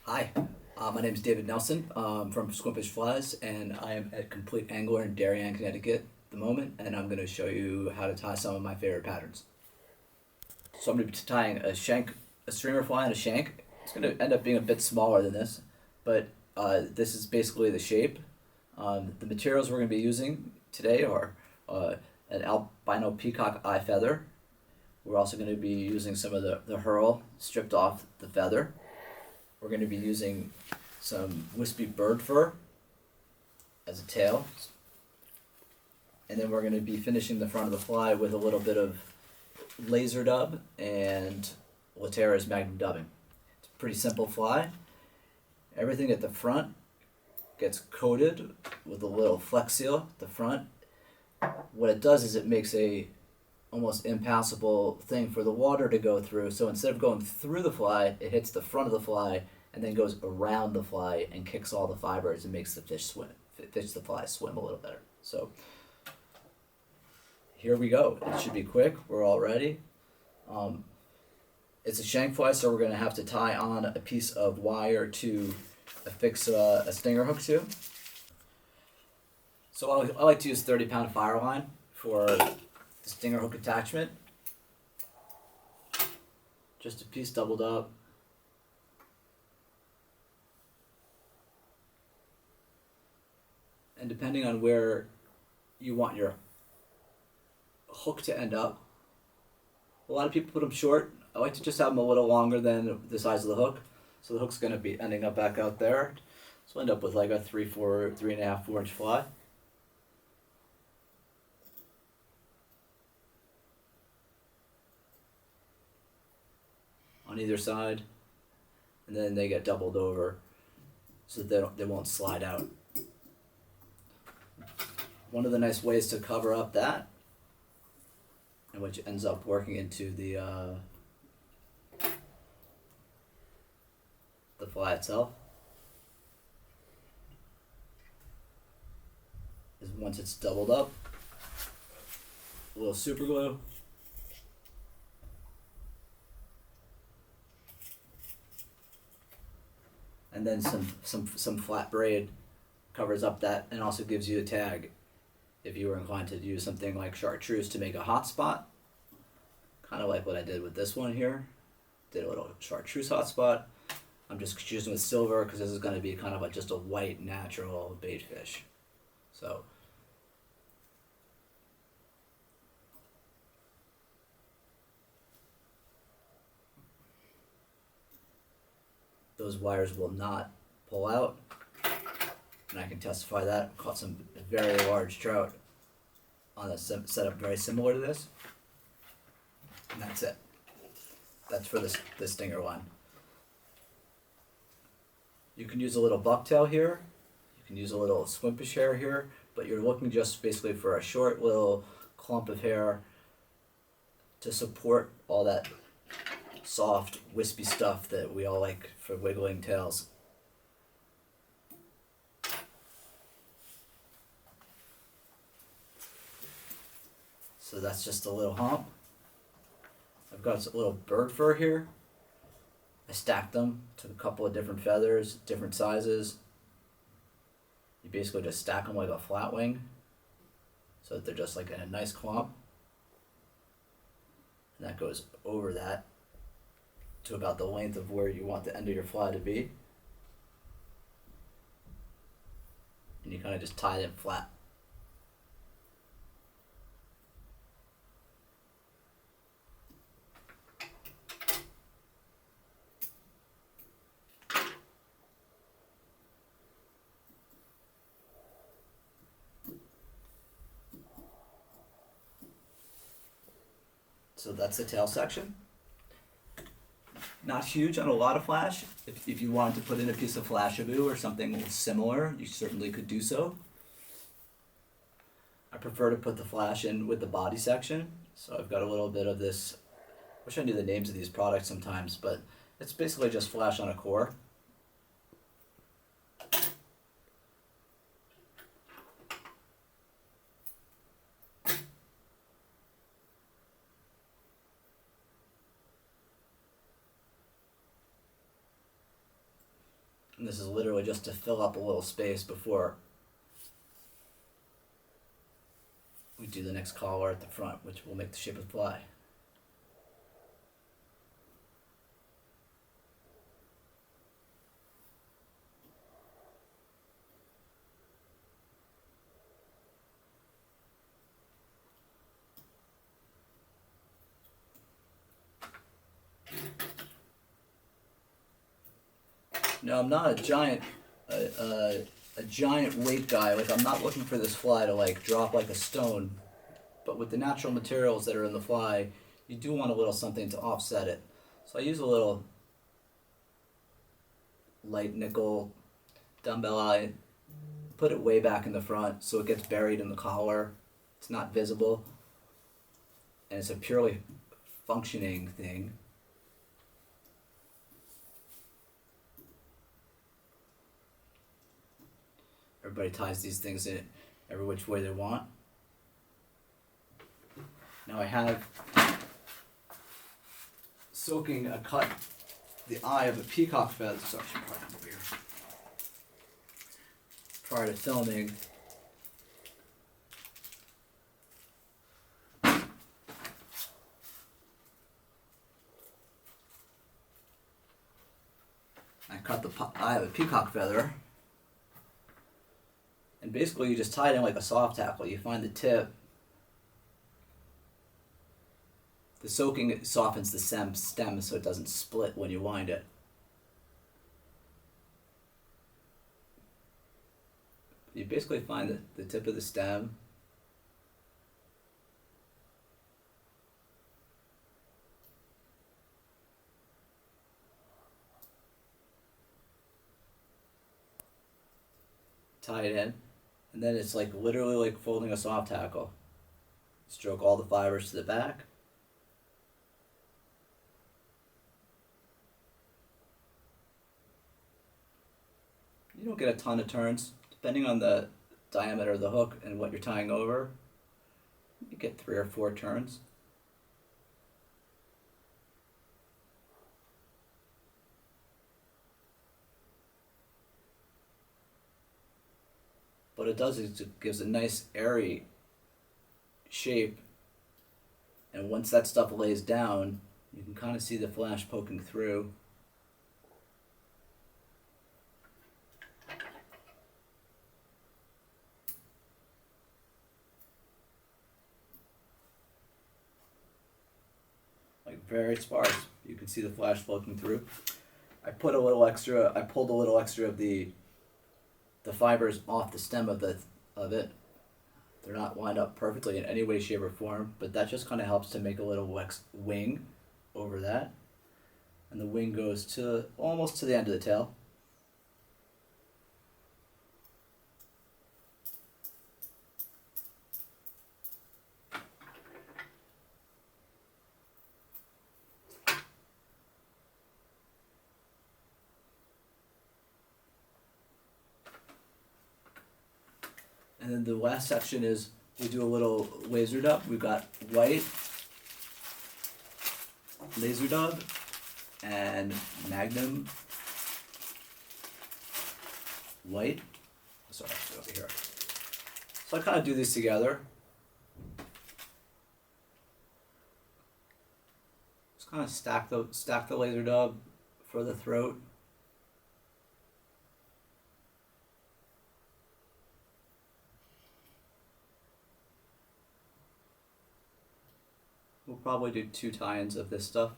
Hi, my name is David Nelson from Squimpish Flies, and I am at Complete Angler in Darien, Connecticut at the moment, and I'm going to show you how to tie some of my favorite patterns. So I'm going to be tying a streamer fly and a shank. It's going to end up being a bit smaller than this, but this is basically the shape. The materials we're going to be using today are an albino peacock eye feather. We're also going to be using some of the hurl stripped off the feather. We're going to be using some wispy bird fur as a tail. And then we're going to be finishing the front of the fly with a little bit of laser dub and Latera's magnum dubbing. It's a pretty simple fly. Everything at the front gets coated with a little Flex Seal at the front. What it does is it makes a almost impassable thing for the water to go through. So instead of going through the fly, it hits the front of the fly and then goes around the fly and kicks all the fibers and makes the the fly swim a little better. So here we go. It should be quick. We're all ready. It's a shank fly, so we're going to have to tie on a piece of wire to affix a stinger hook to. So I like to use 30-pound fire line for the stinger hook attachment. Just a piece doubled up. And depending on where you want your hook to end up, a lot of people put them short. I like to just have them a little longer than the size of the hook. So the hook's going to be ending up back out there. So I'll end up with like a 3.5, 4 inch fly. On either side, and then they get doubled over so that they won't slide out. One of the nice ways to cover up that, and which ends up working into the fly itself, is once it's doubled up, a little super glue. And then some flat braid covers up that and also gives you a tag if you were inclined to use something like chartreuse to make a hot spot. Kind of like what I did with this one here. Did a little chartreuse hot spot. I'm just choosing with silver because this is going to be kind of like just a white natural bait fish. So those wires will not pull out, and I can testify that. Caught some very large trout on a setup very similar to this, and that's it. That's for the stinger line. You can use a little bucktail here, you can use a little squimpish hair here, but you're looking just basically for a short little clump of hair to support all that soft, wispy stuff that we all like for wiggling tails. So that's just a little hump. I've got a little bird fur here. I stacked them, took a couple of different feathers, different sizes. You basically just stack them like a flat wing so that they're just like in a nice clump. And that goes over that to about the length of where you want the end of your fly to be. And you kind of just tie them flat. So that's the tail section. Not huge on a lot of flash. If you wanted to put in a piece of flashaboo or something similar, you certainly could do so. I prefer to put the flash in with the body section. So I've got a little bit of this, I wish I knew the names of these products sometimes, but it's basically just flash on a core. And this is literally just to fill up a little space before we do the next collar at the front, which will make the shape of the fly. Now I'm not a giant weight guy. Like, I'm not looking for this fly to like drop like a stone, but with the natural materials that are in the fly, you do want a little something to offset it. So I use a little light nickel dumbbell. I put it way back in the front so it gets buried in the collar. It's not visible, and it's a purely functioning thing. Everybody ties these things in every which way they want. Now I have soaking a cut the eye of a peacock feather. Sorry, I should probably come over here. Prior to filming, I cut the eye of a peacock feather. And basically you just tie it in like a soft tackle. You find the tip. The soaking softens the stem so it doesn't split when you wind it. You basically find the tip of the stem. Tie it in. And then it's like literally like folding a soft tackle. Stroke all the fibers to the back. You don't get a ton of turns. Depending on the diameter of the hook and what you're tying over, you get 3 or 4 turns. What it does is it gives a nice airy shape, and once that stuff lays down, you can kind of see the flash poking through. Like very sparse. You can see the flash poking through. I pulled a little extra of the fibers off the stem of it. They're not lined up perfectly in any way, shape, or form, but that just kind of helps to make a little wing over that. And the wing goes to almost to the end of the tail. And then the last section is we do a little laser dub. We've got white, laser dub, and magnum white. Sorry, over here. So I kind of do these together. Just kind of stack the laser dub for the throat. We'll probably do 2 tie-ins of this stuff.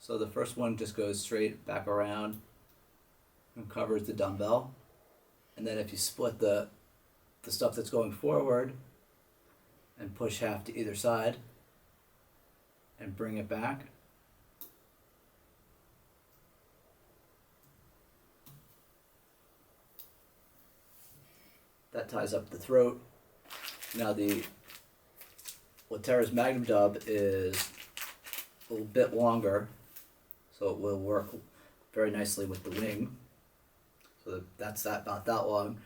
So the first one just goes straight back around and covers the dumbbell. And then if you split the stuff that's going forward and push half to either side and bring it back, that ties up the throat. Now the Latera's Magnum Dub is a little bit longer, so it will work very nicely with the wing. So that's about that long.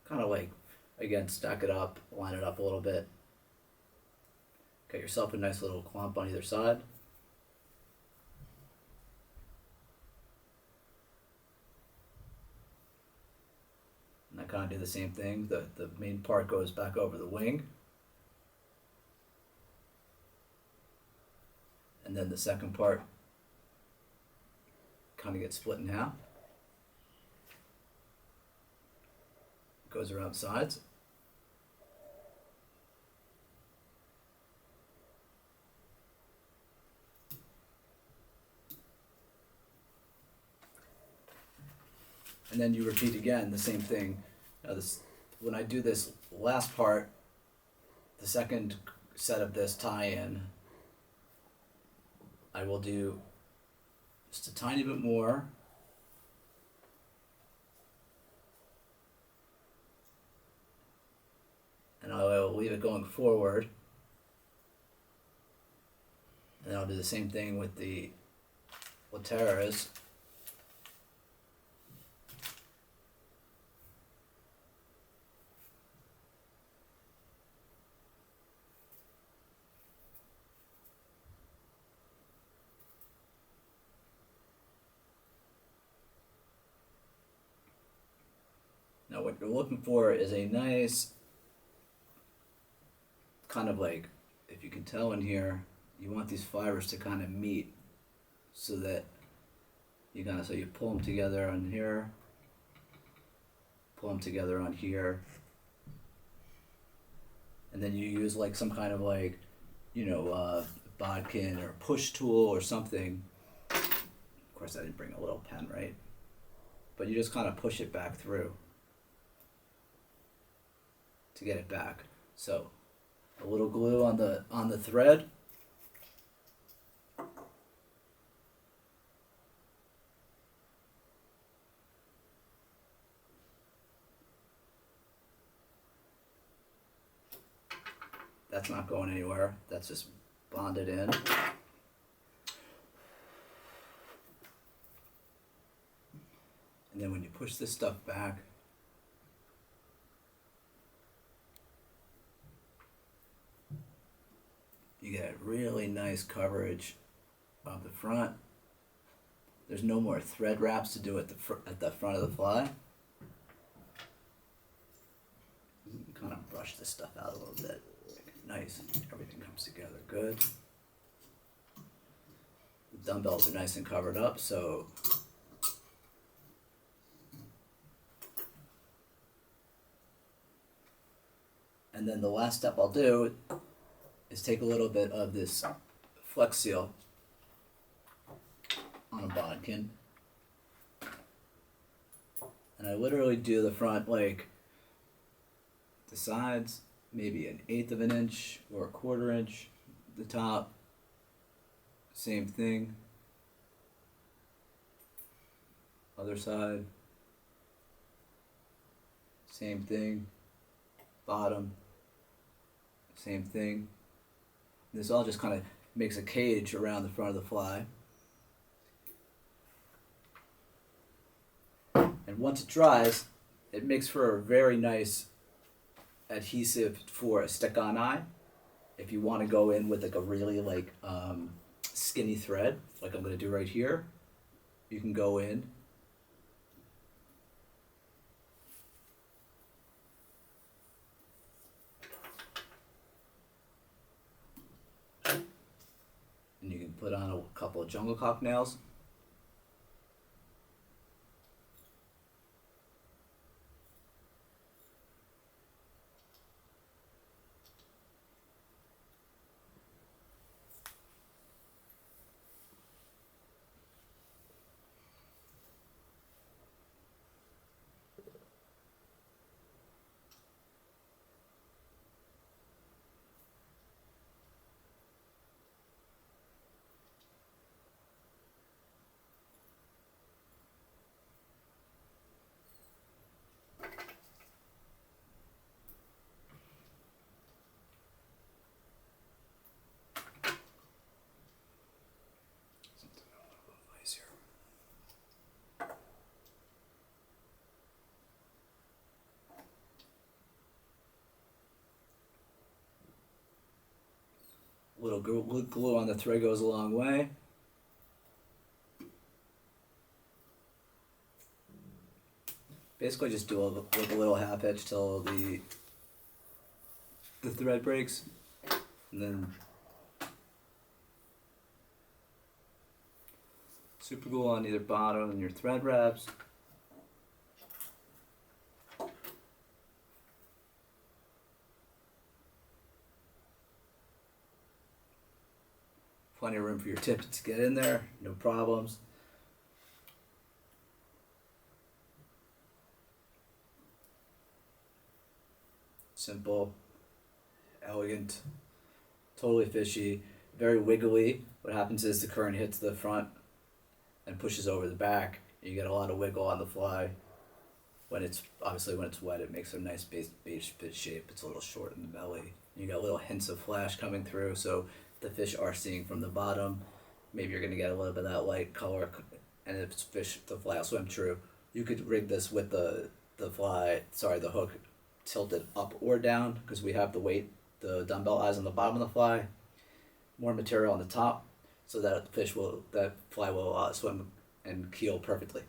Kind of like, again, stack it up, line it up a little bit. Get yourself a nice little clump on either side. kind of do the same thing. The main part goes back over the wing. And then the second part kind of gets split in half. Goes around sides. And then you repeat again the same thing. Now when I do this last part, the second set of this tie-in, I will do just a tiny bit more. And I will leave it going forward. And then I'll do the same thing with the lateras. Now what you're looking for is a nice, kind of like, if you can tell in here, you want these fibers to kind of meet so that you so you pull them together on here, pull them together on here, and then you use like some kind of like, bodkin or push tool or something. Of course I didn't bring a little pen, right? But you just kind of push it back through to get it back. So a little glue on the thread. That's not going anywhere. That's just bonded in. And then when you push this stuff back, you get really nice coverage of the front. There's no more thread wraps to do at the front of the fly. You can kind of brush this stuff out a little bit. Make it nice. Everything comes together good. The dumbbells are nice and covered up, so and then the last step I'll do is take a little bit of this Flex Seal on a bodkin, and I literally do the front, like the sides maybe 1/8 of an inch or 1/4 inch, the top same thing, other side same thing, bottom same thing. This all just kind of makes a cage around the front of the fly. And once it dries, it makes for a very nice adhesive for a stick-on eye. If you want to go in with like a really skinny thread, like I'm going to do right here, you can go in. And you can put on a couple of jungle cock nails. Little glue on the thread goes a long way. Basically, just do like a little half hitch till the thread breaks, and then super glue on either bottom and your thread wraps. Plenty of room for your tip to get in there, no problems. Simple, elegant, totally fishy, very wiggly. What happens is the current hits the front and pushes over the back. You get a lot of wiggle on the fly. When it's wet, it makes a nice beige fish shape. It's a little short in the belly. You got little hints of flash coming through, so the fish are seeing from the bottom. Maybe you're gonna get a little bit of that light color, and if it's fish, the fly will swim true. You could rig this with the hook tilted up or down, because we have the dumbbell eyes on the bottom of the fly, more material on the top, so that that fly will swim and keel perfectly.